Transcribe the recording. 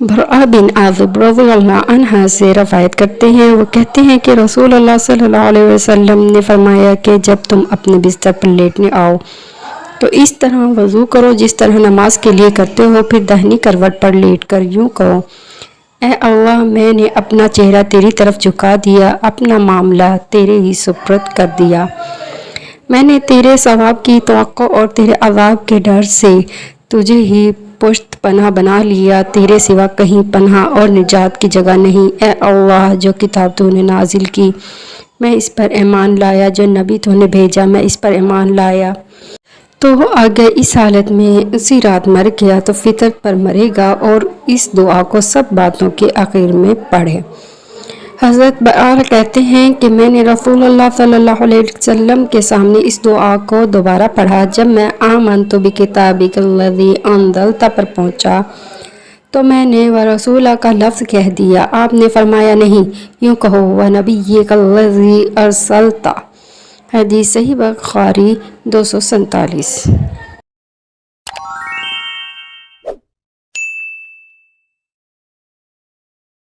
برآ بن عازب رضی اللہ عنہ سے روایت کرتے ہیں، وہ کہتے ہیں کہ رسول اللہ صلی اللہ علیہ وسلم نے فرمایا کہ جب تم اپنے بستر پر لیٹنے آؤ تو اس طرح وضو کرو جس طرح نماز کے لیے کرتے ہو، پھر داہنی کروٹ پر لیٹ کر یوں کہو: اے اللہ، میں نے اپنا چہرہ تیری طرف جھکا دیا، اپنا معاملہ تیرے ہی سپرد کر دیا، میں نے تیرے ثواب کی توقع اور تیرے عذاب کے ڈر سے تجھے ہی پشت پناہ بنا لیا، تیرے سوا کہیں پناہ اور نجات کی جگہ نہیں۔ اے اللہ، جو کتاب تو نے نازل کی میں اس پر ایمان لایا، جو نبی تو نے بھیجا میں اس پر ایمان لایا۔ تو اگر اس حالت میں اسی رات مر گیا تو فطرت پر مرے گا، اور اس دعا کو سب باتوں کے آخر میں پڑھے۔ حضرت برا کہتے ہیں کہ میں نے رسول اللہ صلی اللہ علیہ وسلم کے سامنے اس دعا کو دوبارہ پڑھا۔ جب میں آمنت بکتابک الذی انزلت پر پہنچا تو میں نے ورسولک کا لفظ کہہ دیا۔ آپ نے فرمایا نہیں، یوں کہو ونبیک الذی ارسلت۔ حدیث صحیح بخاری 247۔